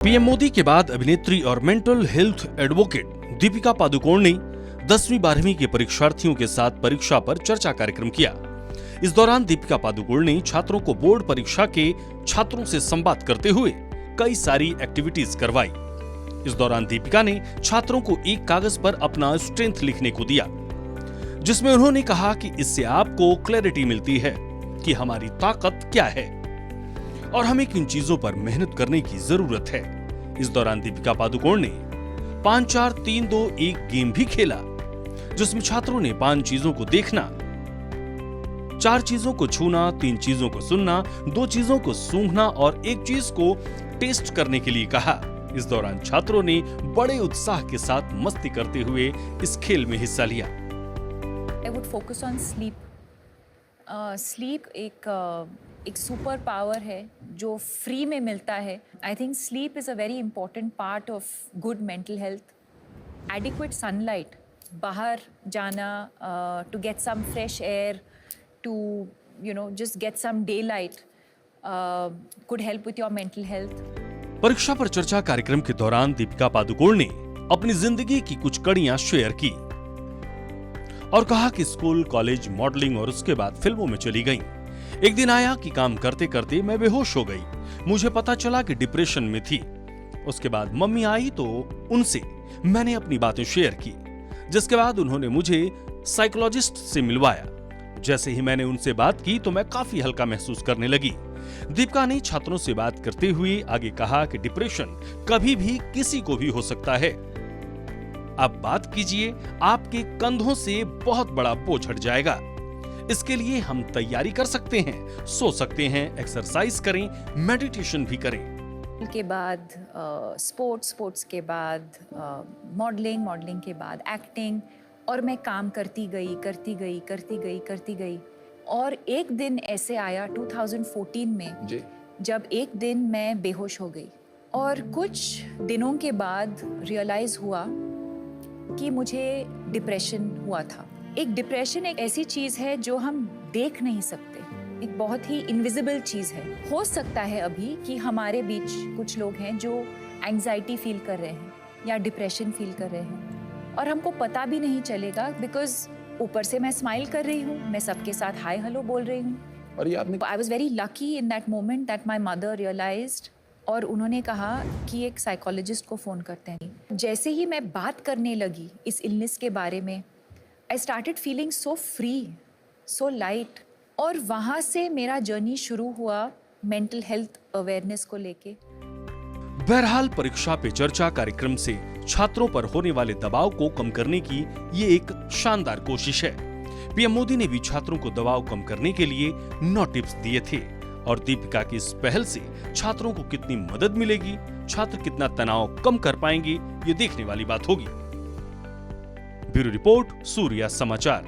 PM Modi के बाद अभिनेत्री और mental health advocate Deepika Padukone ने 10वीं-12वीं के परीक्षार्थियों के साथ परीक्षा पर चर्चा कार्यक्रम किया। इस दौरान दीपिका पादुकोण ने छात्रों को बोर्ड परीक्षा के छात्रों से संवाद करते हुए कई सारी एक्टिविटीज करवाई। इस दौरान दीपिका ने छात्रों को एक कागज पर अपना स्ट्रेंथ लिखने को दिया, जिसमें उन्होंने कहा कि इससे आपको क्लैरिटी मिलती है कि हमारी ताकत क्या है और हमें किन चीजों पर मेहनत करने की जरूरत है। इस दौरान दीपिका पादुकोण ने 5-4-3-2-1 गेम भी खेला, जिसमें छात्रों ने 5 चीजों को देखना, 4 चीजों को छूना, 3 चीजों को सुनना, 2 चीजों को सूंघना और 1 चीज को टेस्ट करने के लिए कहा। इस दौरान छात्रों ने बड़े उत्साह के साथ मस्ती करते हुए इस खेल में हिस्सा लिया। I would focus on sleep. Sleep एक सुपर पावर है जो फ्री में मिलता है। I think sleep is a very important part of good mental health. Adequate sunlight, बाहर जाना to get some fresh air, to just get some day light could help with your mental health. Pariksha Pe चर्चा कार्यक्रम के दौरान दीपिका पादुकोण ने अपनी जिंदगी की कुछ कड़ियां शेयर की और कहा कि स्कूल, कॉलेज, मॉडलिंग और उसके बाद फिल्मों में चली गईं। एक दिन आया कि काम करते करते मैं बेहोश हो गई। मुझे पता चला कि डिप्रेशन में थी। उसके बाद मम्मी आई तो उनसे मैंने अपनी बातें शेयर की, जिसके बाद उन्होंने मुझे साइकोलॉजिस्ट से मिलवाया। जैसे ही मैंने उनसे बात की तो मैं काफी हल्का महसूस करने लगी। दीपिका ने छात्रों से बात करते हुए आगे कहा कि डिप्रेशन कभी भी किसी को भी हो सकता है। अब बात कीजिए, आपके कंधों से बहुत बड़ा बोझ हट जाएगा। इसके लिए हम तैयारी कर सकते हैं, सो सकते हैं, एक्सरसाइज करें, मेडिटेशन भी करें। के बाद स्पोर्ट्स के बाद मॉडलिंग के बाद एक्टिंग, और मैं काम करती गई। और एक दिन ऐसे आया 2014 में जी, जब एक दिन मैं बेहोश हो गई और कुछ दिनों के बाद रियलाइज हुआ कि मुझे डिप्रेशन हुआ था। एक डिप्रेशन एक ऐसी चीज है जो हम देख नहीं सकते, एक बहुत ही इनविजिबल चीज है। हो सकता है अभी कि हमारे बीच कुछ लोग हैं जो एंजाइटी फील कर रहे हैं या डिप्रेशन फील कर रहे हैं और हमको पता भी नहीं चलेगा, बिकॉज ऊपर से मैं स्माइल कर रही हूँ, मैं सबके साथ हाय हेलो बोल रही हूँ। और ये आपने I was very lucky in that moment that my mother realised, और उन्होंने कहा कि एक साइकोलॉजिस्ट को फ़ोन करते हैं। जैसे ही मैं बात करने लगी इस इलनेस के बारे में, I started feeling so free, so light, और वहाँ से मेरा जर्नी शुरू हुआ मेंटल हेल्थ अवेयरनेस को लेके। बहरहाल परीक्षा पे चर्चा कार्यक्रम से छात्रों पर होने वाले दबाव को कम करने की ये एक शानदार कोशिश है। पीएम मोदी ने भी छात्रों को दबाव कम करने के लिए 9 टिप्स दिए थे और दीपिका की इस पहल से छात्रों को कितनी मदद मिलेगी, छात्र कितना तनाव कम कर पाएंगे, ये देखने वाली बात होगी। ब्यूरो रिपोर्ट, सूर्या समाचार।